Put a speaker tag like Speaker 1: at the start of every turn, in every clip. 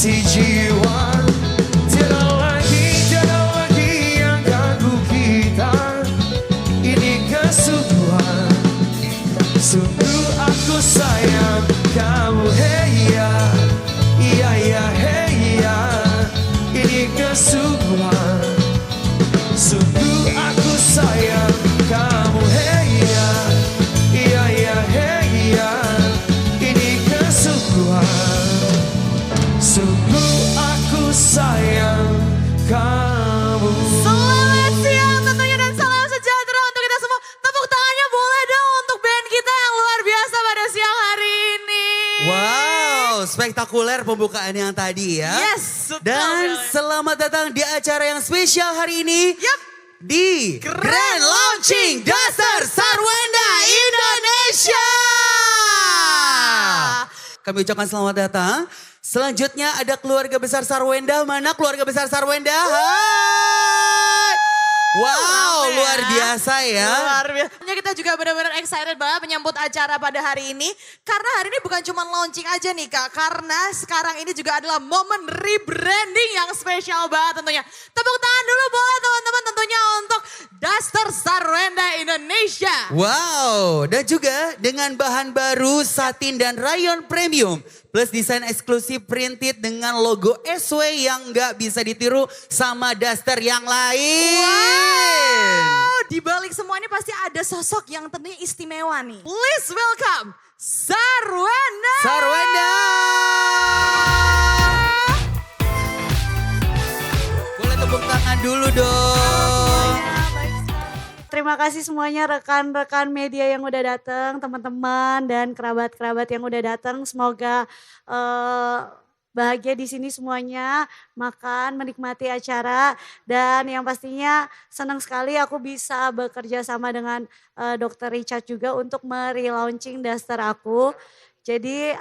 Speaker 1: masih jiwa. Tiada lagi yang ganggu kita. Ini kesungguhan. Sungguh aku sayang kamu, hey ya. Iya ya, hey ya. Ini kesungguhan. Sungguh aku sayang kamu, hey ya. Iya ya, hey ya. Ini kesungguhan. Sungguh aku sayang kamu.
Speaker 2: Selamat siang tentunya dan salam sejahtera untuk kita semua. Tepuk tangannya boleh dong untuk band kita yang luar biasa pada siang hari ini.
Speaker 3: Wow, spektakuler pembukaan yang tadi ya.
Speaker 2: Yes, betul
Speaker 3: Dan
Speaker 2: sekali.
Speaker 3: selamat datang di acara yang spesial hari ini.
Speaker 2: Yap.
Speaker 3: Di Grand Launching Duster Sarwenda Indonesia. Kami ucapkan selamat datang. Selanjutnya ada keluarga besar Sarwenda. Mana keluarga besar Sarwenda? Hai. Wow,
Speaker 2: Rame
Speaker 3: luar
Speaker 2: ya.
Speaker 3: biasa ya.
Speaker 2: Luar biasa. Kita juga benar-benar excited banget menyambut acara pada hari ini. Karena hari ini bukan cuma launching aja nih Kak. Karena sekarang ini juga adalah momen rebranding yang spesial banget tentunya. Tepuk tangan dulu boleh teman-teman tentunya untuk Duster Sarwenda Indonesia.
Speaker 3: Wow, dan juga dengan bahan baru satin dan rayon premium. Plus desain eksklusif printed dengan logo SW yang nggak bisa ditiru sama Duster yang lain.
Speaker 2: Wow, di balik semua ini pasti ada sosok yang tentunya istimewa nih. Please welcome Sarwenda.
Speaker 3: Sarwenda. Boleh tepuk tangan dulu dong.
Speaker 4: Terima kasih semuanya rekan-rekan media yang udah datang, teman-teman dan kerabat-kerabat yang udah datang. Semoga bahagia di sini semuanya, makan, menikmati acara. Dan yang pastinya senang sekali aku bisa bekerja sama dengan Dr. Richard juga untuk merelaunching Duster aku. Jadi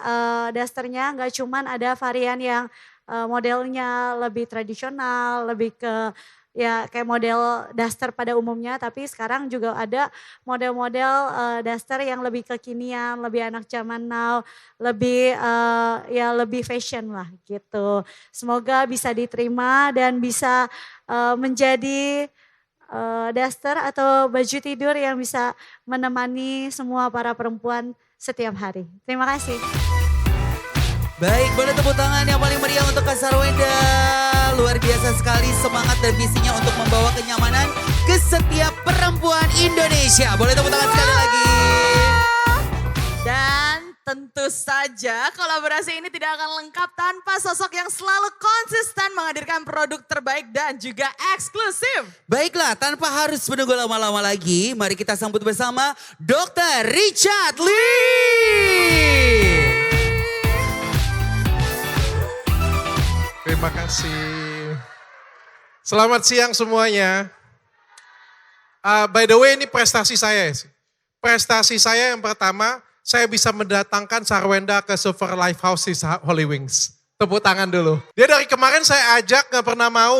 Speaker 4: Dusternya nggak cuman ada varian yang modelnya lebih tradisional, lebih ke ya kayak model Duster pada umumnya, tapi sekarang juga ada model-model Duster yang lebih kekinian, lebih anak zaman now, lebih ya lebih fashion lah gitu. Semoga bisa diterima dan bisa menjadi Duster atau baju tidur yang bisa menemani semua para perempuan setiap hari. Terima kasih.
Speaker 3: Baik, boleh tepuk tangan yang paling meriah untuk Kak Sarwenda. Luar biasa sekali semangat dan visinya untuk membawa kenyamanan ke setiap perempuan Indonesia. Boleh tepuk tangan sekali lagi.
Speaker 2: Dan tentu saja kolaborasi ini tidak akan lengkap tanpa sosok yang selalu konsisten menghadirkan produk terbaik dan juga eksklusif.
Speaker 3: Baiklah, tanpa harus menunggu lama-lama lagi, mari kita sambut bersama Dr. Richard Lee.
Speaker 5: Terima kasih. Selamat siang semuanya. By the way ini prestasi saya. Prestasi saya yang pertama, saya bisa mendatangkan Sarwenda ke Silver Lifehouse di Holy Wings. Tepuk tangan dulu. Dia dari kemarin saya ajak gak pernah mau,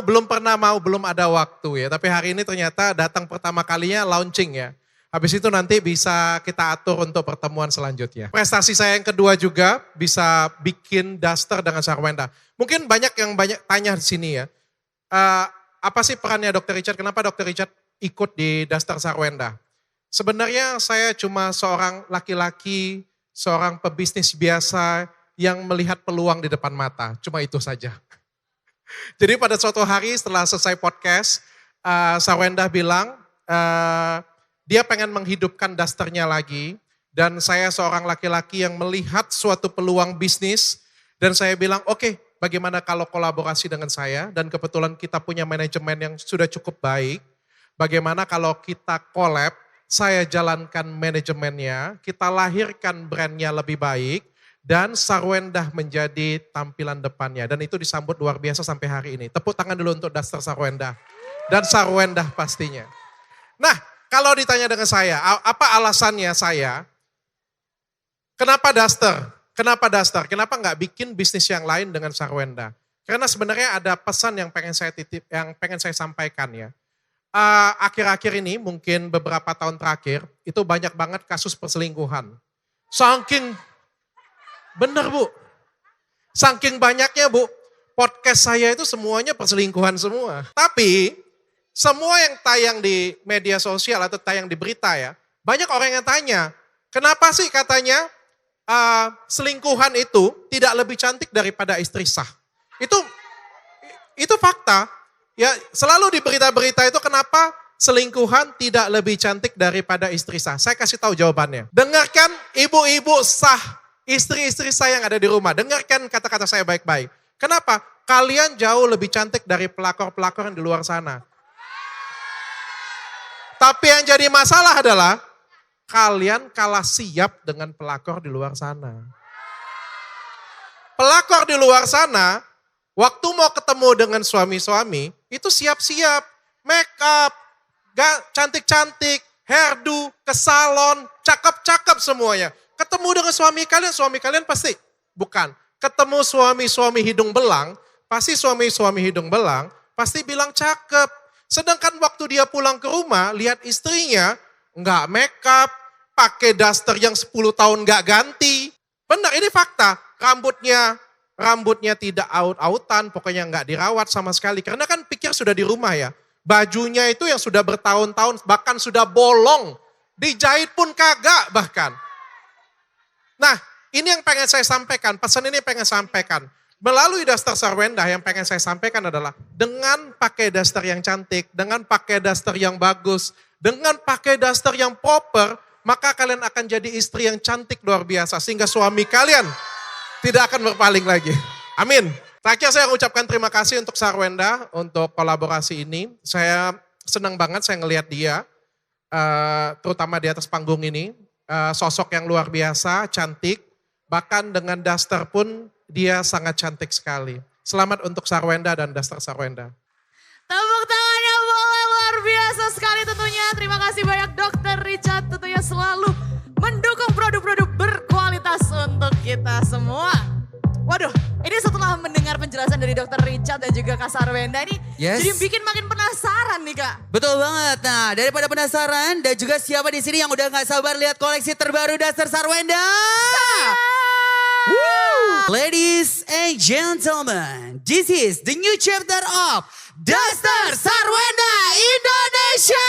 Speaker 5: belum ada waktu ya. Tapi hari ini ternyata datang pertama kalinya launching ya. Habis itu nanti bisa kita atur untuk pertemuan selanjutnya. Prestasi saya yang kedua juga bisa bikin Duster dengan Sarwenda. Mungkin banyak yang tanya di sini ya. Apa sih perannya Dr. Richard? Kenapa Dr. Richard ikut di Duster Sarwenda? Sebenarnya saya cuma seorang laki-laki, seorang pebisnis biasa yang melihat peluang di depan mata. Cuma itu saja. Jadi pada suatu hari setelah selesai podcast, Sarwenda bilang dia pengen menghidupkan Dusternya lagi. Dan saya seorang laki-laki yang melihat suatu peluang bisnis. Dan saya bilang oke, bagaimana kalau kolaborasi dengan saya. Dan kebetulan kita punya manajemen yang sudah cukup baik. Bagaimana kalau kita collab, saya jalankan manajemennya, kita lahirkan brandnya lebih baik. Dan Sarwenda menjadi tampilan depannya. Dan itu disambut luar biasa sampai hari ini. Tepuk tangan dulu untuk Duster Sarwenda. Dan Sarwenda pastinya. Nah, kalau ditanya dengan saya, apa alasannya saya? Kenapa Duster? Kenapa Duster? Kenapa nggak bikin bisnis yang lain dengan Sarwenda? Karena sebenarnya ada pesan yang pengen saya sampaikan ya. Akhir-akhir ini mungkin beberapa tahun terakhir itu banyak banget kasus perselingkuhan. Bener Bu, saking banyaknya Bu, podcast saya itu semuanya perselingkuhan semua. Tapi semua yang tayang di media sosial atau tayang di berita ya, banyak orang yang tanya, kenapa sih katanya selingkuhan itu tidak lebih cantik daripada istri sah? Itu fakta. Ya, selalu di berita-berita itu kenapa selingkuhan tidak lebih cantik daripada istri sah. Saya kasih tahu jawabannya. Dengarkan ibu-ibu sah, istri-istri saya yang ada di rumah. Dengarkan kata-kata saya baik-baik. Kenapa? Kalian jauh lebih cantik dari pelakor-pelakor yang di luar sana. Tapi yang jadi masalah adalah kalian kalah siap dengan pelakor di luar sana. Pelakor di luar sana, waktu mau ketemu dengan suami-suami, itu siap-siap, make up, cantik-cantik, hairdo, ke salon, cakep-cakep semuanya. Ketemu dengan suami kalian pasti, bukan. Ketemu suami-suami hidung belang, pasti suami-suami hidung belang, pasti bilang cakep. Sedangkan waktu dia pulang ke rumah, lihat istrinya, nggak make up, pakai daster yang 10 tahun nggak ganti. Benar, ini fakta. Rambutnya tidak aut-autan, pokoknya nggak dirawat sama sekali. Karena kan pikir sudah di rumah ya. Bajunya itu yang sudah bertahun-tahun, bahkan sudah bolong. Dijahit pun kagak bahkan. Nah, ini yang pengen saya sampaikan, pesan ini pengen sampaikan. Melalui daster Sarwenda yang pengen saya sampaikan adalah dengan pakai daster yang cantik, dengan pakai daster yang bagus, dengan pakai daster yang proper, maka kalian akan jadi istri yang cantik luar biasa. Sehingga suami kalian tidak akan berpaling lagi. Amin. Terakhir saya ucapkan terima kasih untuk Sarwenda untuk kolaborasi ini. Saya senang banget saya ngelihat dia, terutama di atas panggung ini. Sosok yang luar biasa, cantik. Bahkan dengan daster pun dia sangat cantik sekali. Selamat untuk Sarwenda dan daster Sarwenda.
Speaker 2: Tepuk tangannya boleh, luar biasa sekali tentunya. Terima kasih banyak Dr. Richard tentunya selalu mendukung produk-produk berkualitas untuk kita semua. Waduh, ini setelah mendengar penjelasan dari Dr. Richard dan juga Kak Sarwenda ini jadi bikin makin penasaran nih Kak.
Speaker 3: Betul banget. Nah, daripada penasaran dan juga siapa di sini yang udah nggak sabar lihat koleksi terbaru daster Sarwenda? Woo! Ladies and gentlemen, this is the new chapter of Daster Sarwenda Indonesia.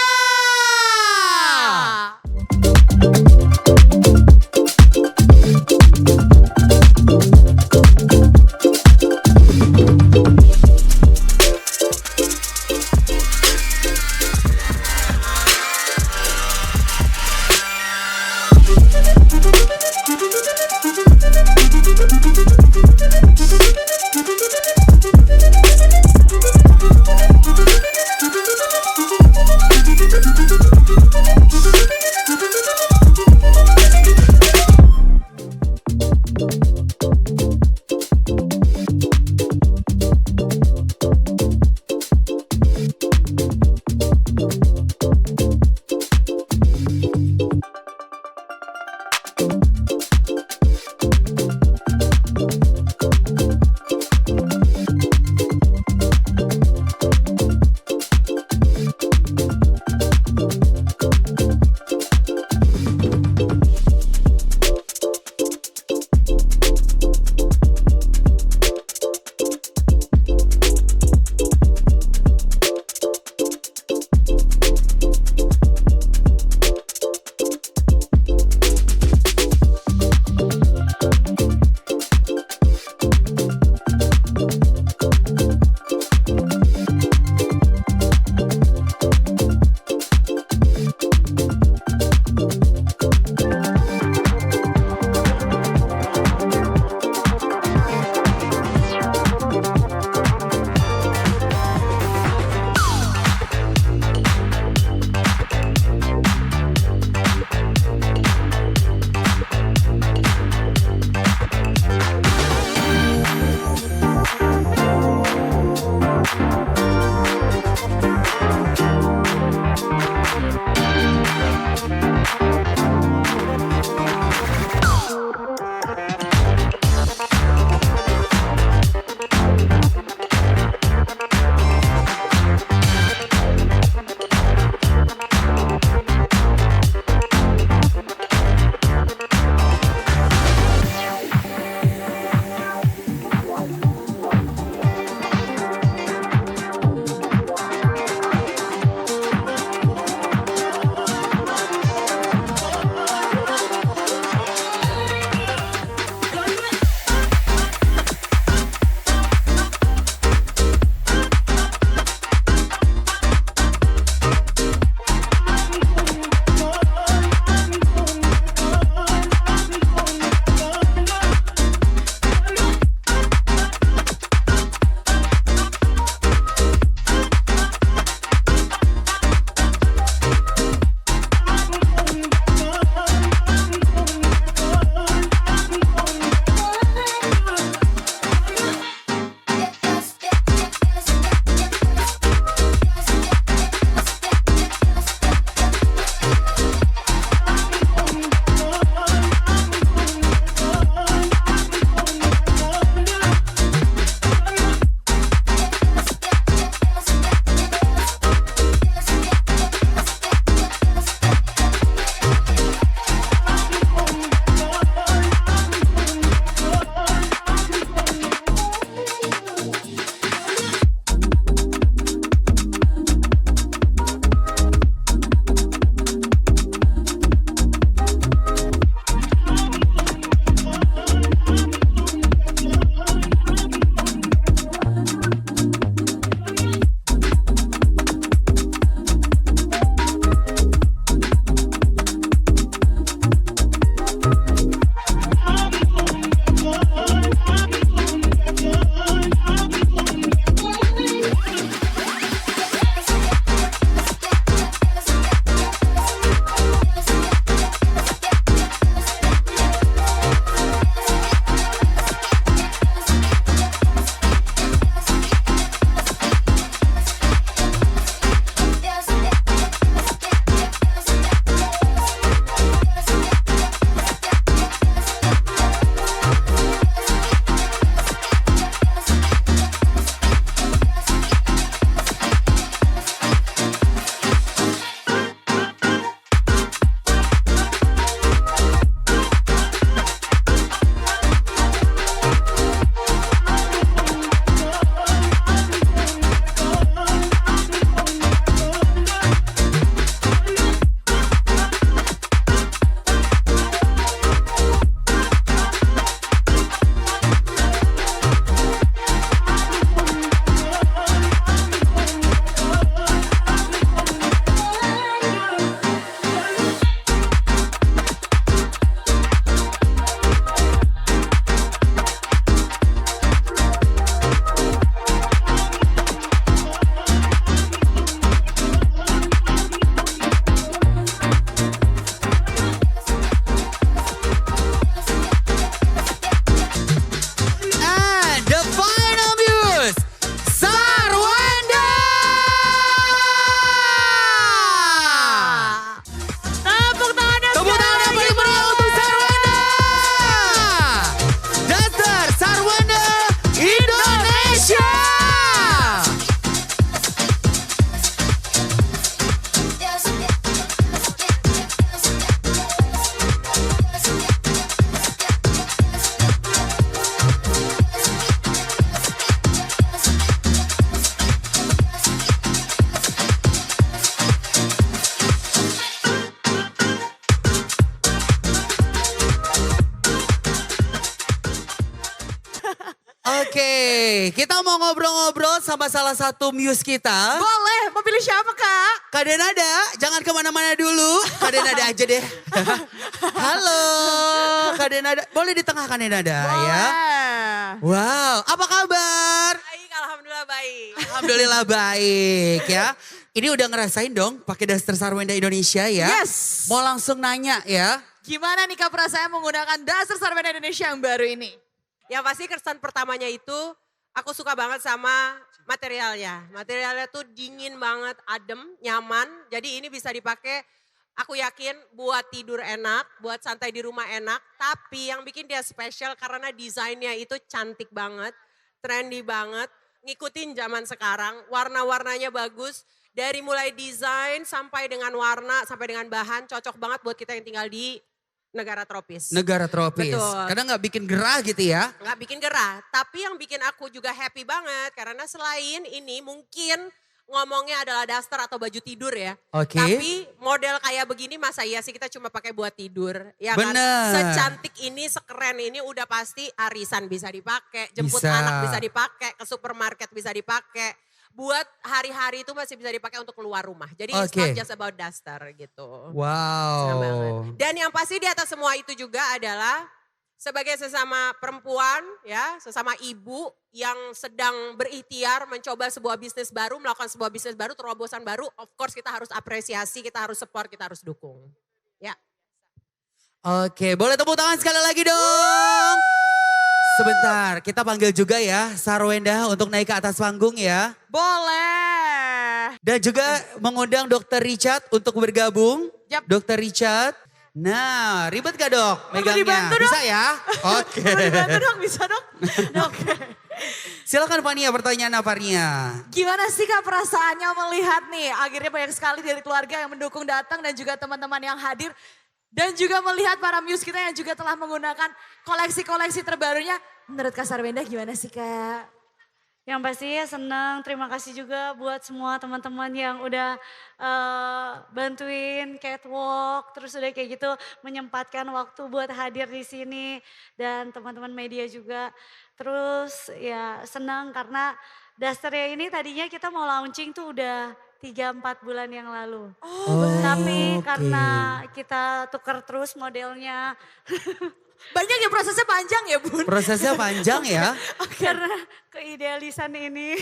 Speaker 3: Kita mau ngobrol-ngobrol sama salah satu muse kita.
Speaker 2: Boleh, mau pilih siapa Kak?
Speaker 3: Kak Denada, jangan kemana-mana dulu. Kak Denada aja deh. Halo Kak Denada, boleh di tengah Kak Denada ya. Wow, apa kabar?
Speaker 6: Baik, alhamdulillah baik.
Speaker 3: Alhamdulillah baik ya. Ini udah ngerasain dong pakai daster Sarwenda Indonesia ya.
Speaker 2: Yes.
Speaker 3: Mau langsung nanya ya.
Speaker 2: Gimana nih Kak perasaan menggunakan dasar Sarwenda Indonesia yang baru ini?
Speaker 6: Yang pasti kesan pertamanya itu aku suka banget sama materialnya. Materialnya tuh dingin banget, adem, nyaman. Jadi ini bisa dipakai, aku yakin buat tidur enak, buat santai di rumah enak. Tapi yang bikin dia spesial karena desainnya itu cantik banget, trendy banget. Ngikutin zaman sekarang, warna-warnanya bagus. Dari mulai desain sampai dengan warna, sampai dengan bahan, cocok banget buat kita yang tinggal di negara tropis.
Speaker 3: Negara tropis.
Speaker 6: Betul.
Speaker 3: Karena nggak bikin gerah gitu ya.
Speaker 6: Nggak bikin gerah, tapi yang bikin aku juga happy banget karena selain ini mungkin ngomongnya adalah daster atau baju tidur ya.
Speaker 3: Oke.
Speaker 6: Tapi model kayak begini masa iya sih kita cuma pakai buat tidur. Ya kan?
Speaker 3: Bener.
Speaker 6: Secantik ini, sekeren ini udah pasti arisan bisa dipakai, jemput
Speaker 3: Bisa.
Speaker 6: anak bisa dipakai, ke supermarket bisa dipakai. Buat hari-hari itu masih bisa dipakai untuk keluar rumah. Jadi it's
Speaker 3: Oke.
Speaker 6: not just about duster gitu. Senang banget.
Speaker 3: Wow.
Speaker 6: Dan yang pasti di atas semua itu juga adalah sebagai sesama perempuan ya, sesama ibu yang sedang berikhtiar mencoba sebuah bisnis baru, melakukan sebuah bisnis baru, terobosan baru, of course kita harus apresiasi, kita harus support, kita harus dukung. Ya.
Speaker 3: Oke, boleh tepuk tangan sekali lagi dong. Sebentar, kita panggil juga ya Sarwenda untuk naik ke atas panggung ya.
Speaker 2: Boleh.
Speaker 3: Dan juga mengundang Dr. Richard untuk bergabung.
Speaker 2: Yap.
Speaker 3: Dr. Richard. Nah, ribet gak dok megangnya?
Speaker 2: dibantu, Dok?
Speaker 3: Bisa ya? Oke.
Speaker 2: Boleh dibantu dong, bisa dong? Oke.
Speaker 3: Silakan Fania, pertanyaan apa Fania?
Speaker 2: Gimana sih Kak perasaannya melihat nih akhirnya banyak sekali dari keluarga yang mendukung datang dan juga teman-teman yang hadir. Dan juga melihat para muse kita yang juga telah menggunakan koleksi-koleksi terbarunya. Menurut Kak Sarwenda gimana sih Kak?
Speaker 4: Yang pasti ya senang, terima kasih juga buat semua teman-teman yang udah bantuin catwalk, terus udah kayak gitu menyempatkan waktu buat hadir di sini dan teman-teman media juga. Terus ya senang karena daster ya ini tadinya kita mau launching tuh udah 3-4 bulan yang lalu. Tapi
Speaker 3: oke.
Speaker 4: karena kita tuker terus modelnya.
Speaker 2: Banyak ya prosesnya panjang ya Bun?
Speaker 3: Prosesnya panjang ya.
Speaker 4: Karena keidealisan ini.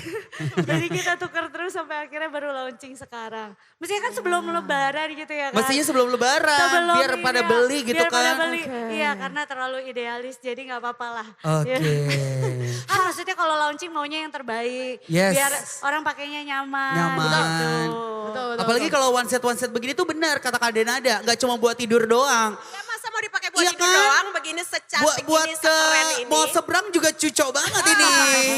Speaker 4: Jadi kita tuker terus sampai akhirnya baru launching sekarang. Mestinya kan sebelum lebaran gitu ya kan.
Speaker 3: Mestinya sebelum lebaran,
Speaker 4: Sebelum
Speaker 3: biar pada
Speaker 4: iya,
Speaker 3: beli gitu
Speaker 4: biar pada
Speaker 3: kan.
Speaker 4: beli.
Speaker 2: Oke.
Speaker 4: Iya karena terlalu idealis jadi gak apa-apa lah.
Speaker 3: Oke.
Speaker 4: Kan maksudnya kalau launching maunya yang terbaik.
Speaker 3: Yes.
Speaker 4: Biar orang pakainya nyaman.
Speaker 3: Nyaman.
Speaker 4: Gitu.
Speaker 2: Betul,
Speaker 3: Apalagi kalau one set begini tuh benar kata Kak Denada, nggak cuma buat tidur doang.
Speaker 6: Ya masa mau dipakai buat
Speaker 3: Iya
Speaker 6: tidur
Speaker 3: kan?
Speaker 6: doang begini secantik
Speaker 3: Buat
Speaker 6: ini,
Speaker 3: ke
Speaker 6: sekeren ini.
Speaker 3: mall seberang juga cucok banget ini.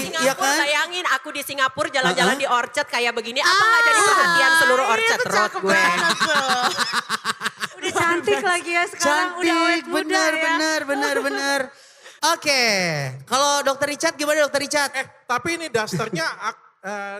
Speaker 6: Singapura,
Speaker 3: Iya kan?
Speaker 6: bayangin aku di Singapura jalan-jalan di Orchard kayak begini. Apa gak jadi perhatian seluruh Orchard Road
Speaker 2: Cakep
Speaker 6: gue?
Speaker 2: banget tuh.
Speaker 4: Udah cantik lagi ya sekarang. Udah awet
Speaker 3: Cantik,
Speaker 4: muda ya.
Speaker 3: benar. Oke, kalau Dokter Richard gimana Dokter Richard?
Speaker 5: Tapi ini dasternya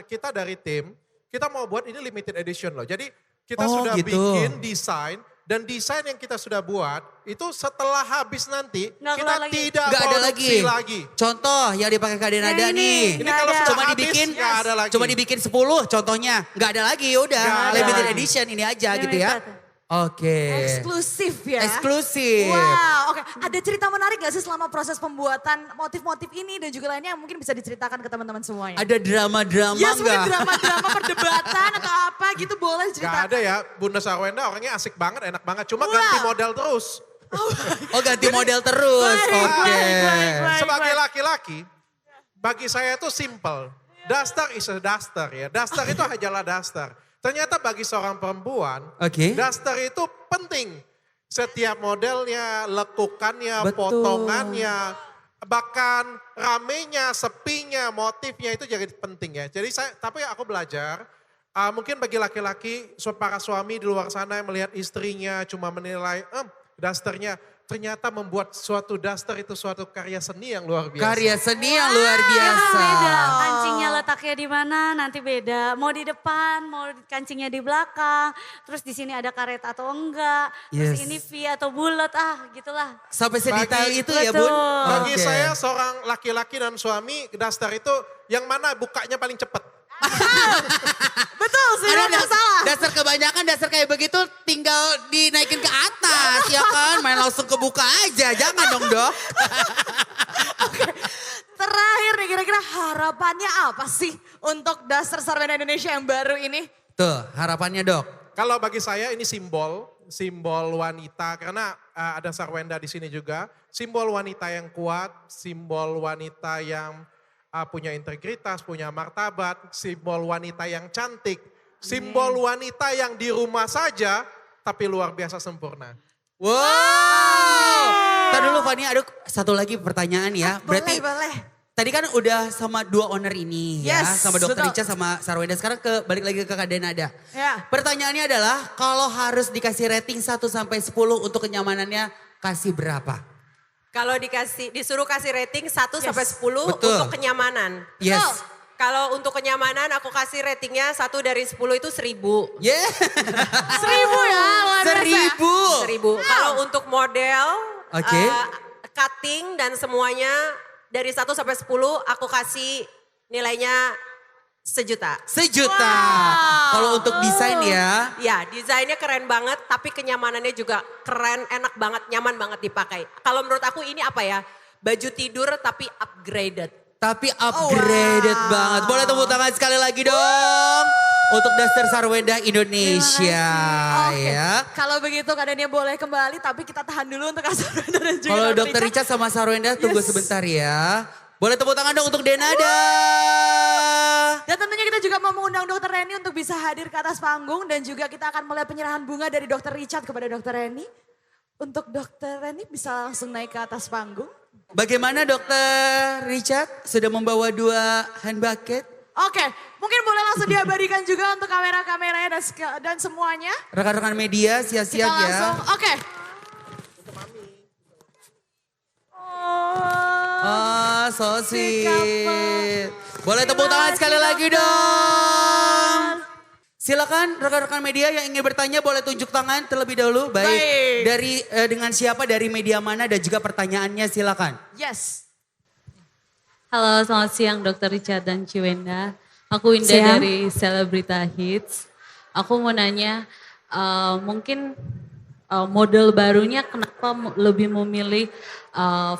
Speaker 5: kita dari tim, kita mau buat ini limited edition loh. Jadi kita
Speaker 3: Oh,
Speaker 5: sudah
Speaker 3: gitu.
Speaker 5: bikin desain dan desain yang kita sudah buat itu setelah habis nanti
Speaker 4: Nggak
Speaker 5: kita
Speaker 4: keluar lagi.
Speaker 5: tidak
Speaker 3: Nggak ada
Speaker 5: produksi lagi.
Speaker 3: Contoh yang dipakai Kak Denada
Speaker 4: Yang ini.
Speaker 3: nih.
Speaker 5: Ini
Speaker 4: Nggak
Speaker 5: kalau
Speaker 4: ada.
Speaker 5: sudah
Speaker 3: Cuma
Speaker 5: habis
Speaker 3: dibikin,
Speaker 5: nggak ada lagi.
Speaker 3: cuma dibikin 10 contohnya. Nggak ada lagi udah.
Speaker 5: Nggak ada
Speaker 3: Limited
Speaker 5: lagi.
Speaker 3: edition ini aja
Speaker 4: Limited.
Speaker 3: gitu ya. Oke.
Speaker 2: Eksklusif ya.
Speaker 3: Eksklusif.
Speaker 2: Wow, oke. Ada cerita menarik gak sih selama proses pembuatan motif-motif ini dan juga lainnya yang mungkin bisa diceritakan ke teman-teman semuanya?
Speaker 3: Ada drama-drama
Speaker 2: Ya mungkin
Speaker 3: nggak?
Speaker 2: drama-drama perdebatan atau apa gitu boleh
Speaker 5: Gak
Speaker 2: cerita.
Speaker 5: ada ya, Bunda Sarwenda orangnya asik banget, enak banget. Cuma
Speaker 2: Wow.
Speaker 5: ganti model terus.
Speaker 3: Oh ganti model terus. Oke.
Speaker 4: baik.
Speaker 5: Sebagai laki-laki, bagi saya itu simple. Duster is a duster ya. Duster itu hanyalah duster. Ternyata bagi seorang perempuan,
Speaker 3: Oke.
Speaker 5: duster itu penting. Setiap modelnya, lekukannya,
Speaker 3: Betul.
Speaker 5: potongannya, bahkan ramenya, sepinya, motifnya itu jadi penting ya. Jadi tapi aku belajar, mungkin bagi laki-laki, para suami di luar sana yang melihat istrinya cuma menilai, dusternya. ternyata membuat suatu daster itu suatu karya seni yang luar biasa.
Speaker 3: Karya seni yang luar biasa.
Speaker 4: Beda, kancingnya letaknya di mana nanti beda. Mau di depan, mau kancingnya di belakang. Terus di sini ada karet atau enggak. Terus
Speaker 3: Yes.
Speaker 4: ini V atau bulat, gitulah.
Speaker 3: Sampai sedetail
Speaker 5: Bagi-
Speaker 3: itu ya Bun?
Speaker 4: Betul.
Speaker 5: Bagi
Speaker 3: Oke.
Speaker 5: saya seorang laki-laki dan suami, daster itu yang mana bukanya paling cepat.
Speaker 2: Betul, sudah
Speaker 3: Ada
Speaker 2: salah.
Speaker 3: dasar kebanyakan, dasar kayak begitu tinggal dinaikin ke atas ya kan. Main langsung kebuka aja, jangan dong Dok.
Speaker 2: Terakhir nih kira-kira harapannya apa sih untuk Daster Sarwenda Indonesia yang baru ini?
Speaker 3: Tuh harapannya Dok.
Speaker 5: Kalau bagi saya ini simbol wanita karena ada Sarwenda di sini juga. Simbol wanita yang kuat, simbol wanita yang punya integritas, punya martabat, simbol wanita yang cantik, simbol wanita yang di rumah saja tapi luar biasa sempurna.
Speaker 3: Wow. Ntar dulu Fani, ada satu lagi pertanyaan ya. Berarti
Speaker 2: Boleh.
Speaker 3: tadi kan udah sama dua owner ini ya.
Speaker 2: Yes,
Speaker 3: Sama Dr.
Speaker 2: betul.
Speaker 3: Richa sama Sarwenda. Sekarang balik lagi ke Kak Denada.
Speaker 2: Ya.
Speaker 3: Pertanyaannya adalah kalau harus dikasih rating 1 sampai 10 untuk kenyamanannya kasih berapa?
Speaker 6: Kalau disuruh kasih rating 1 sampai 10
Speaker 3: Betul.
Speaker 6: untuk kenyamanan.
Speaker 3: Yes.
Speaker 6: Kalau untuk kenyamanan aku kasih ratingnya 1 dari 10 itu 1000.
Speaker 3: Yeah.
Speaker 2: 1000 ya, luar biasa ya.
Speaker 3: 1000.
Speaker 6: 1000. Kalau untuk model,
Speaker 3: Oke.
Speaker 6: cutting dan semuanya dari 1 sampai 10 aku kasih nilainya 1 juta.
Speaker 3: 1 juta. Kalau untuk desain ya.
Speaker 6: Ya, desainnya keren banget, tapi kenyamanannya juga keren, enak banget, nyaman banget dipakai. Kalau menurut aku ini apa ya? Baju tidur tapi upgraded.
Speaker 3: Tapi upgraded banget. Boleh tepuk tangan sekali lagi dong. Untuk Daster Sarwenda Indonesia.
Speaker 2: Oke,
Speaker 3: Ya.
Speaker 2: kalau begitu Kak Dania boleh kembali tapi kita tahan dulu untuk Kak Sarwenda dan juga
Speaker 3: Kalau
Speaker 2: Dr.
Speaker 3: Dr. Richa sama Sarwenda tunggu
Speaker 2: Yes.
Speaker 3: sebentar ya. Boleh tepuk tangan dong untuk Denada.
Speaker 2: Dan tentunya kita juga mau mengundang Dr. Reni untuk bisa hadir ke atas panggung dan juga kita akan melihat penyerahan bunga dari Dr. Richard kepada Dr. Reni. Untuk Dr. Reni bisa langsung naik ke atas panggung.
Speaker 3: Bagaimana Dr. Richard? Sudah membawa 2 hand bucket?
Speaker 2: Oke, mungkin boleh langsung diabadikan juga untuk kamera-kameranya dan semuanya.
Speaker 3: Rekan-rekan media
Speaker 2: Kita
Speaker 3: siap-siap ya.
Speaker 2: langsung, oke.
Speaker 3: Oh, so
Speaker 2: si
Speaker 3: sweet. Boleh tepuk
Speaker 2: Terima
Speaker 3: tangan
Speaker 2: kasih,
Speaker 3: sekali lagi
Speaker 2: dokter.
Speaker 3: dong. Silakan rekan-rekan media yang ingin bertanya boleh tunjuk tangan terlebih dahulu. Baik.
Speaker 2: Baik.
Speaker 3: Dari dengan siapa, dari media mana dan juga pertanyaannya silakan.
Speaker 2: Yes.
Speaker 7: Halo, selamat siang Dr. Richard dan Ciwenda. Aku Winda
Speaker 4: Siang.
Speaker 7: dari Celebrita Hits. Aku mau nanya, mungkin model barunya kenapa lebih memilih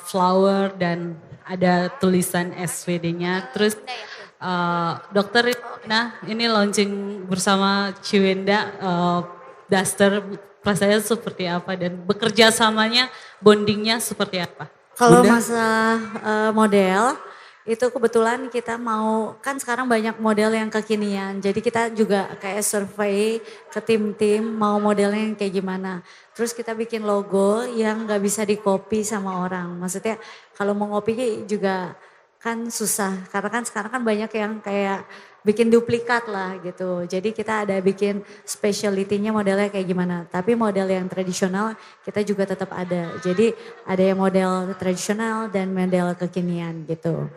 Speaker 7: flower dan ada tulisan SVD-nya. Terus Dokter, nah ini launching bersama Ciwenda Daster, rasanya seperti apa dan bekerja samanya, bondingnya seperti apa?
Speaker 4: Kalau
Speaker 3: Bunda?
Speaker 4: masalah model, itu kebetulan kita mau, kan sekarang banyak model yang kekinian. Jadi kita juga kayak survei ke tim-tim mau modelnya yang kayak gimana. Terus kita bikin logo yang gak bisa di-copy sama orang. Maksudnya kalau mau ngopi juga kan susah. Karena kan sekarang kan banyak yang kayak bikin duplikat lah gitu. Jadi kita ada bikin specialty-nya modelnya kayak gimana. Tapi model yang tradisional kita juga tetap ada. Jadi ada yang model tradisional dan model kekinian gitu.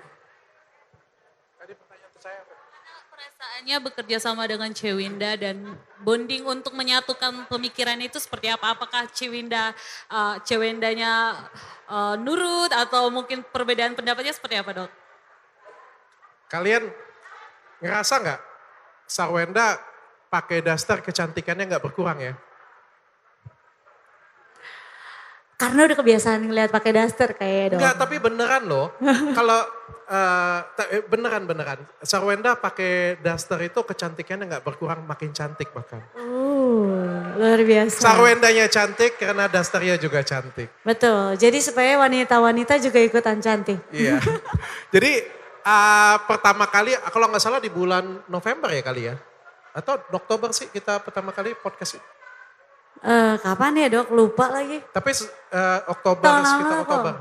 Speaker 7: Perasaannya bekerja sama dengan Ciwinda dan bonding untuk menyatukan pemikiran itu seperti apa? Apakah Ciwindanya nurut atau mungkin perbedaan pendapatnya seperti apa Dok?
Speaker 5: Kalian ngerasa nggak Sarwenda pakai daster kecantikannya nggak berkurang ya?
Speaker 4: Karena udah kebiasaan ngeliat pakai daster kayak dong.
Speaker 5: Enggak, tapi beneran loh. Kalau beneran. Sarwenda pakai daster itu kecantikannya nggak berkurang, makin cantik bahkan.
Speaker 4: Luar biasa.
Speaker 5: Sarwendanya cantik karena dasternya juga cantik.
Speaker 4: Betul, jadi supaya wanita-wanita juga ikutan cantik.
Speaker 5: Iya. Jadi pertama kali, kalau nggak salah di bulan November ya kali ya? Atau Oktober sih kita pertama kali podcast ini.
Speaker 4: Kapan ya dok, lupa lagi.
Speaker 5: Tapi Oktober,
Speaker 4: Tahun
Speaker 5: sekitar
Speaker 4: lalu
Speaker 5: Oktober.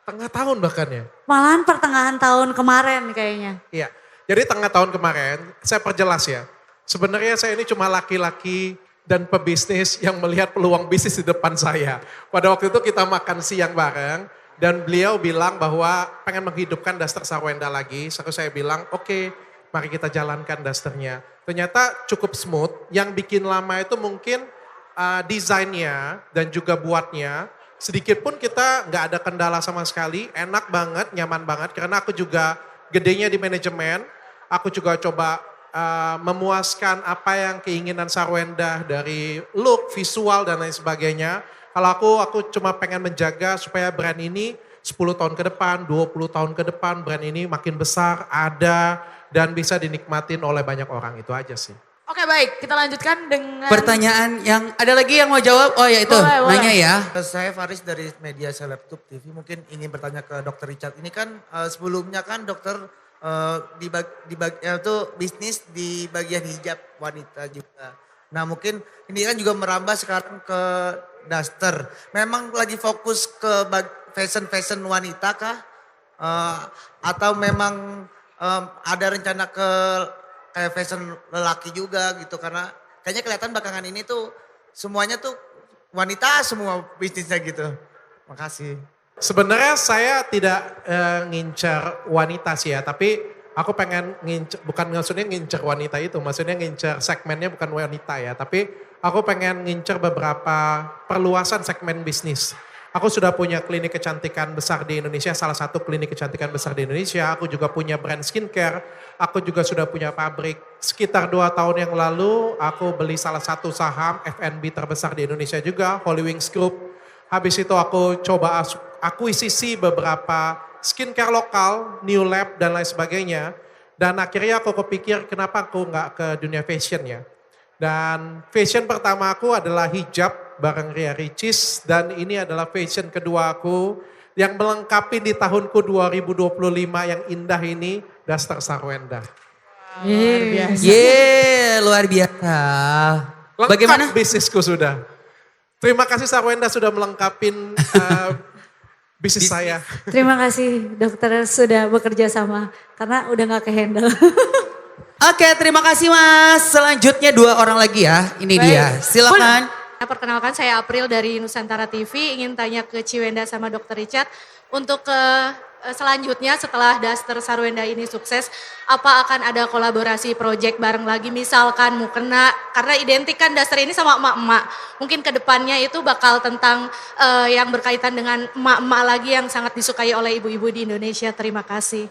Speaker 5: Tengah tahun bahkan ya?
Speaker 4: Malahan pertengahan tahun kemarin kayaknya.
Speaker 5: Iya, jadi tengah tahun kemarin, saya perjelas ya. Sebenarnya saya ini cuma laki-laki dan pebisnis yang melihat peluang bisnis di depan saya. Pada waktu itu kita makan siang bareng dan beliau bilang bahwa pengen menghidupkan Daster Sarwenda lagi. Terus saya bilang, oke, mari kita jalankan Dasternya. Ternyata cukup smooth, yang bikin lama itu mungkin desainnya dan juga buatnya. Sedikit pun kita nggak ada kendala sama sekali, enak banget, nyaman banget. Karena aku juga gedenya di manajemen, aku juga coba memuaskan apa yang keinginan Sarwenda dari look, visual dan lain sebagainya. Kalau aku cuma pengen menjaga supaya brand ini 10 tahun ke depan, 20 tahun ke depan brand ini makin besar, ada dan bisa dinikmatin oleh banyak orang, itu aja sih.
Speaker 2: Oke baik, kita lanjutkan dengan
Speaker 3: Pertanyaan yang ada lagi yang mau jawab? Oh ya itu,
Speaker 2: Boleh,
Speaker 3: nanya ya.
Speaker 8: Saya Faris dari media Selebtube TV, mungkin ingin bertanya ke Dokter Richard. Ini kan sebelumnya kan dokter itu bisnis di bagian hijab wanita juga. Nah mungkin ini kan juga merambah sekarang ke Daster. Memang lagi fokus ke fashion wanita kah? Atau memang ada rencana ke kayak fashion lelaki juga gitu? Karena kayaknya kelihatan belakangan ini tuh semuanya tuh wanita semua bisnisnya gitu. Makasih.
Speaker 5: Sebenarnya saya tidak ngincer wanita sih ya, tapi aku pengen ngincer, bukan maksudnya ngincer wanita itu, maksudnya ngincer segmennya bukan wanita ya, tapi aku pengen ngincer beberapa perluasan segmen bisnis. Aku sudah punya klinik kecantikan besar di Indonesia, salah satu klinik kecantikan besar di Indonesia. Aku juga punya brand skincare, aku juga sudah punya pabrik. Sekitar 2 tahun yang lalu aku beli salah satu saham F&B terbesar di Indonesia juga, Holy Wings Group. Habis itu aku coba akuisisi beberapa skincare lokal, New Lab dan lain sebagainya. Dan akhirnya aku kepikir kenapa aku nggak ke dunia fashion ya. Dan fashion pertama aku adalah hijab bareng Ria Ricis. Dan ini adalah fashion kedua aku yang melengkapi di tahunku 2025 yang indah ini, Daster Sarwenda.
Speaker 2: luar biasa.
Speaker 3: Luar biasa.
Speaker 5: Lengkap
Speaker 3: Bagaimana?
Speaker 5: bisnisku sudah. Terima kasih Sarwenda sudah melengkapin bisnis saya.
Speaker 4: Terima kasih dokter sudah bekerja sama karena udah gak kehandle.
Speaker 3: Oke, terima kasih Mas. Selanjutnya 2 orang lagi ya. Ini dia. Silakan.
Speaker 4: Perkenalkan saya April dari Nusantara TV, ingin tanya ke Ciwenda sama Dr. Richard untuk selanjutnya setelah Daster Sarwenda ini sukses, apa akan ada kolaborasi project bareng lagi misalkan mukena, karena identik kan Daster ini sama emak-emak, mungkin kedepannya itu bakal tentang yang berkaitan dengan emak-emak lagi yang sangat disukai oleh ibu-ibu di Indonesia. Terima kasih.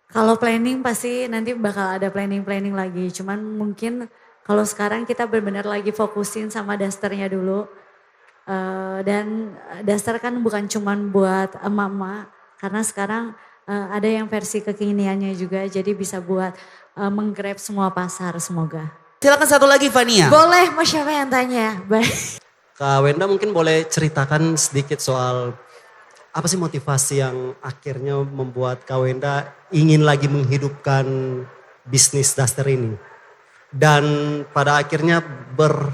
Speaker 4: Kalau planning pasti nanti bakal ada planning lagi, cuman mungkin kalau sekarang kita benar-benar lagi fokusin sama Dasternya dulu. Dan Daster kan bukan cuman buat emak-emak, karena sekarang ada yang versi kekiniannya juga, jadi bisa buat menggrab semua pasar semoga.
Speaker 3: Silakan satu lagi Fania.
Speaker 2: Boleh, mau siapa yang tanya? Baik.
Speaker 9: Kak Wenda mungkin boleh ceritakan sedikit soal apa sih motivasi yang akhirnya membuat Kak Wenda ingin lagi menghidupkan bisnis Daster ini. Dan pada akhirnya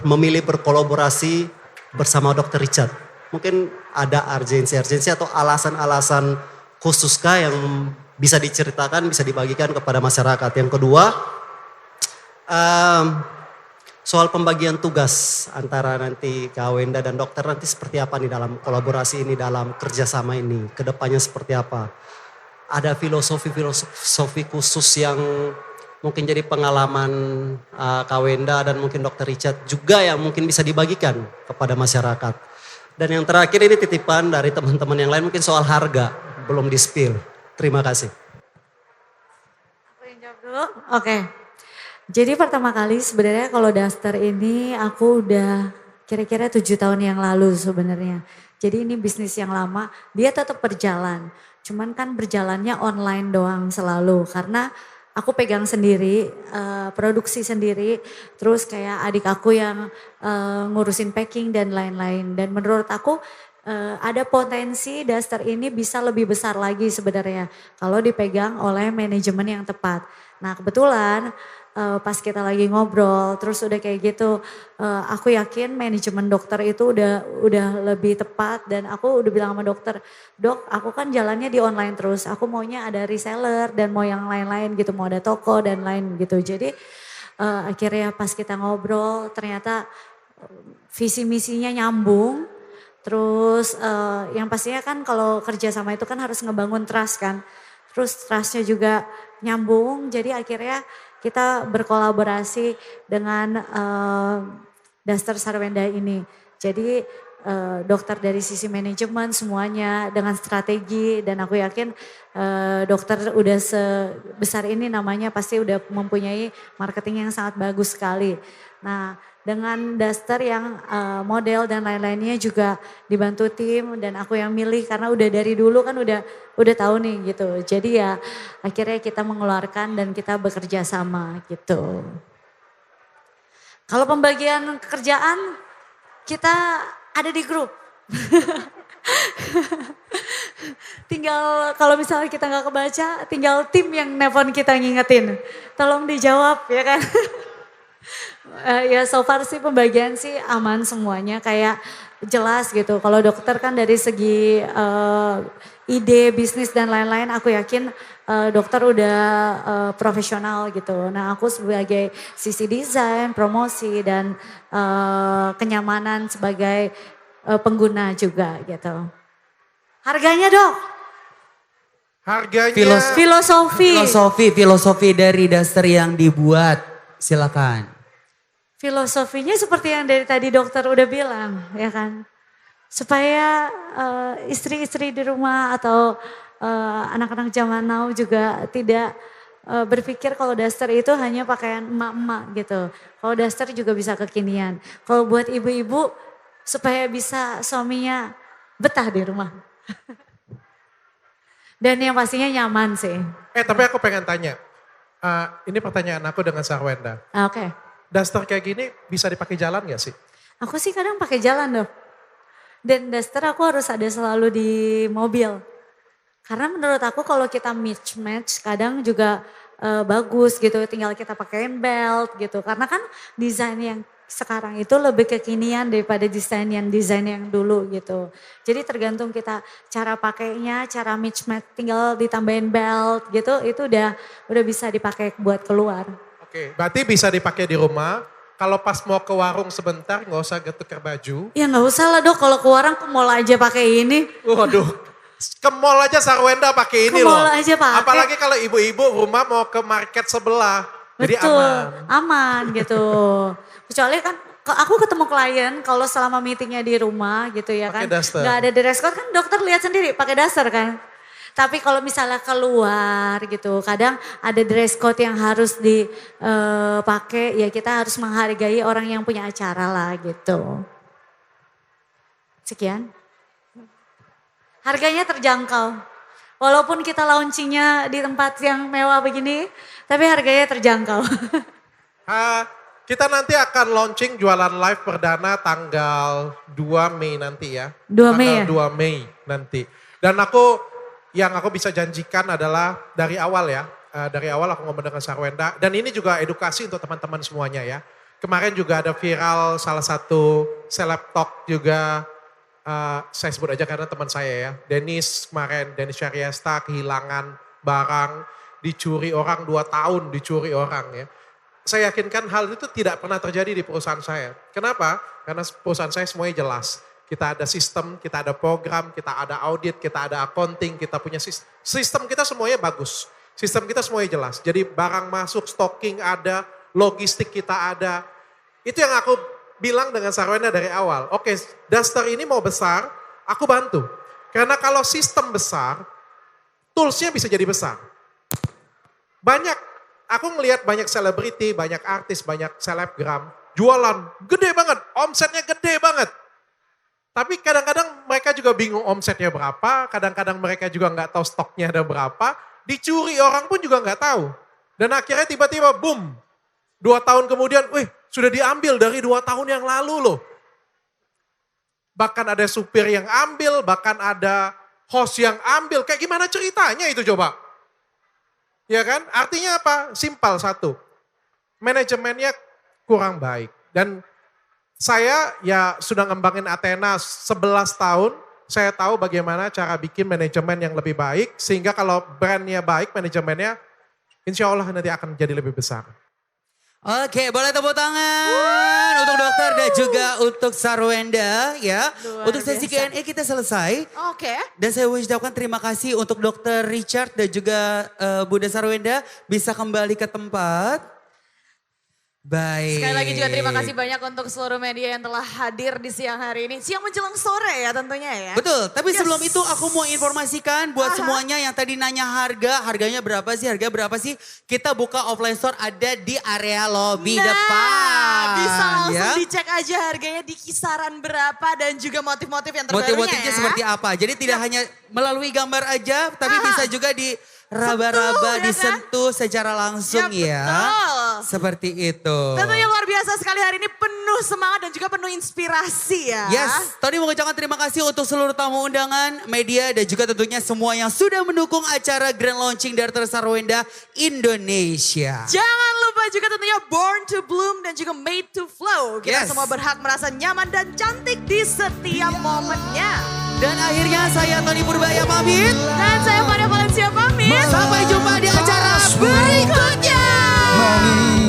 Speaker 9: memilih berkolaborasi bersama Dr. Richard. Mungkin ada urgensi atau alasan-alasan khususkah yang bisa diceritakan, bisa dibagikan kepada masyarakat. Yang kedua, soal pembagian tugas antara nanti Kak Wenda dan dokter nanti seperti apa nih dalam kolaborasi ini, dalam kerjasama ini, kedepannya seperti apa. Ada filosofi khusus yang mungkin jadi pengalaman Kak Wenda dan mungkin Dr. Richard juga yang mungkin bisa dibagikan kepada masyarakat. Dan yang terakhir ini titipan dari teman-teman yang lain mungkin soal harga, belum di-spill. Terima kasih.
Speaker 4: Aku yang jawab dulu? Oke. Jadi pertama kali sebenarnya kalau Daster ini aku udah kira-kira 7 tahun yang lalu sebenarnya. Jadi ini bisnis yang lama, dia tetap berjalan. Cuman kan berjalannya online doang selalu karena aku pegang sendiri, produksi sendiri, terus kayak adik aku yang ngurusin packing dan lain-lain. Dan menurut aku ada potensi Daster ini bisa lebih besar lagi sebenarnya kalau dipegang oleh manajemen yang tepat. Nah kebetulan pas kita lagi ngobrol terus udah kayak gitu, aku yakin manajemen dokter itu udah lebih tepat dan aku udah bilang sama dokter, dok aku kan jalannya di online terus, aku maunya ada reseller dan mau yang lain-lain gitu, mau ada toko dan lain gitu. Jadi akhirnya pas kita ngobrol ternyata visi misinya nyambung. Terus yang pastinya kan kalau kerja sama itu kan harus ngebangun trust kan. Terus trustnya juga nyambung, jadi akhirnya kita berkolaborasi dengan Duster Sarwenda ini. Jadi dokter dari sisi manajemen semuanya dengan strategi dan aku yakin dokter udah sebesar ini namanya pasti udah mempunyai marketing yang sangat bagus sekali. Nah dengan Duster yang model dan lain-lainnya juga dibantu tim dan aku yang milih karena udah dari dulu kan udah tahu nih gitu. Jadi ya akhirnya kita mengeluarkan dan kita bekerja sama gitu. Kalau pembagian pekerjaan kita ada di grup. Tinggal kalau misalnya kita nggak kebaca, tinggal tim yang nelfon kita ngingetin. Tolong dijawab ya kan. Ya so far sih pembagian sih aman semuanya kayak jelas gitu. Kalau dokter kan dari segi ide bisnis dan lain-lain aku yakin dokter udah profesional gitu. Nah aku sebagai sisi desain, promosi dan kenyamanan sebagai pengguna juga gitu. Harganya dok?
Speaker 5: Harganya
Speaker 3: Filosofi dari Duster yang dibuat, silakan.
Speaker 4: Filosofinya seperti yang dari tadi dokter udah bilang ya kan. Supaya istri-istri di rumah atau anak-anak zaman now juga tidak berpikir kalau Duster itu hanya pakaian emak-emak gitu. Kalau Duster juga bisa kekinian. Kalau buat ibu-ibu supaya bisa suaminya betah di rumah. Dan yang pastinya nyaman sih.
Speaker 5: Tapi aku pengen tanya. Ini pertanyaan aku dengan Sarwenda.
Speaker 4: Oke.
Speaker 5: Duster kayak gini bisa dipakai jalan gak sih?
Speaker 4: Aku sih kadang pakai jalan dok. Dan Duster aku harus ada selalu di mobil. Karena menurut aku kalau kita match kadang juga bagus gitu. Tinggal kita pakein belt gitu. Karena kan desain yang sekarang itu lebih kekinian daripada desain yang dulu gitu. Jadi tergantung kita cara pakainya, cara match tinggal ditambahin belt gitu. Itu udah bisa dipakai buat keluar.
Speaker 5: Oke, berarti bisa dipakai di rumah. Kalau pas mau ke warung sebentar nggak usah tukar baju.
Speaker 4: Ya nggak usah lah dok, kalau ke warung ke mall aja pakai ini.
Speaker 5: Waduh, ke mall aja Sarwenda pakai ini loh.
Speaker 4: Ke mall aja pakai.
Speaker 5: Apalagi kalau ibu-ibu rumah mau ke market sebelah. Jadi
Speaker 4: Betul, aman gitu. Kecuali kan aku ketemu klien kalau selama meetingnya di rumah gitu ya kan. Nggak ada dress code kan dokter lihat sendiri pakai Duster kan. Tapi kalau misalnya keluar gitu, kadang ada dress code yang harus dipakai, ya kita harus menghargai orang yang punya acara lah gitu. Sekian. Harganya terjangkau. Walaupun kita launchingnya di tempat yang mewah begini, tapi harganya terjangkau.
Speaker 5: Kita nanti akan launching jualan live perdana tanggal 2 Mei nanti ya.
Speaker 4: 2 Mei ya?
Speaker 5: 2 Mei nanti. Dan yang aku bisa janjikan adalah dari awal ya. Dari awal aku ngomong dengan Sarwenda. Dan ini juga edukasi untuk teman-teman semuanya ya. Kemarin juga ada viral salah satu seleb talk juga. Saya sebut aja karena teman saya ya. Dennis Syariesta kehilangan barang. Dicuri orang 2 tahun dicuri orang ya. Saya yakinkan hal itu tidak pernah terjadi di perusahaan saya. Kenapa? Karena perusahaan saya semuanya jelas. Kita ada sistem, kita ada program, kita ada audit, kita ada accounting, kita punya sistem kita semuanya bagus. Sistem kita semuanya jelas. Jadi barang masuk, stocking ada, logistik kita ada. Itu yang aku bilang dengan Sarwenda dari awal. Oke, Duster ini mau besar, aku bantu. Karena kalau sistem besar, toolsnya bisa jadi besar. Aku ngelihat banyak selebriti, banyak artis, banyak selebgram, jualan gede banget, omsetnya gede banget. Tapi kadang-kadang mereka juga bingung omsetnya berapa, kadang-kadang mereka juga nggak tahu stoknya ada berapa, dicuri orang pun juga nggak tahu. Dan akhirnya tiba-tiba boom, 2 tahun kemudian, sudah diambil dari 2 tahun yang lalu loh. Bahkan ada supir yang ambil, bahkan ada host yang ambil, kayak gimana ceritanya itu coba? Ya kan, artinya apa? Simpel satu, manajemennya kurang baik. Dan saya ya sudah ngembangin Athena 11 tahun, saya tahu bagaimana cara bikin manajemen yang lebih baik, sehingga kalau brandnya baik, manajemennya insya Allah nanti akan jadi lebih besar.
Speaker 3: Oke, boleh tepuk tangan untuk dokter dan juga untuk Sarwenda ya.
Speaker 2: Luar
Speaker 3: Untuk sesi
Speaker 2: biasa.
Speaker 3: Q&A kita selesai.
Speaker 2: Oke.
Speaker 3: Dan saya ucapkan terima kasih untuk dokter Richard dan juga Bunda Sarwenda bisa kembali ke tempat. Baik.
Speaker 2: Sekali lagi juga terima kasih banyak untuk seluruh media yang telah hadir di siang hari ini. Siang menjelang sore ya tentunya ya.
Speaker 3: Betul, tapi
Speaker 2: Yes.
Speaker 3: sebelum itu aku mau informasikan buat semuanya yang tadi nanya harganya berapa sih, kita buka offline store ada di area lobby depan.
Speaker 2: Bisa langsung
Speaker 3: ya.
Speaker 2: dicek aja harganya di kisaran berapa dan juga motif-motif yang terbarunya
Speaker 3: Motif-motifnya
Speaker 2: ya.
Speaker 3: seperti apa. Jadi tidak hanya melalui gambar aja, tapi bisa juga di raba-raba,
Speaker 2: Sentuh, ya kan?
Speaker 3: disentuh secara langsung
Speaker 2: Ya,
Speaker 3: ya.
Speaker 2: betul.
Speaker 3: Seperti itu.
Speaker 2: Tentunya luar biasa sekali hari ini penuh semangat dan juga penuh inspirasi ya.
Speaker 3: Yes, Tony mengucapkan terima kasih untuk seluruh tamu undangan, media dan juga tentunya semua yang sudah mendukung acara Grand Launching Darter Sarwenda Indonesia.
Speaker 2: Jangan lupa juga tentunya Born to Bloom dan juga Made to Flow. Kita
Speaker 3: Yes.
Speaker 2: semua berhak merasa nyaman dan cantik di setiap momennya.
Speaker 3: Dan akhirnya saya Tony Purbaya pamit.
Speaker 2: Dan saya Maria Valencia pamit.
Speaker 3: Sampai jumpa di acara berikutnya.
Speaker 1: Money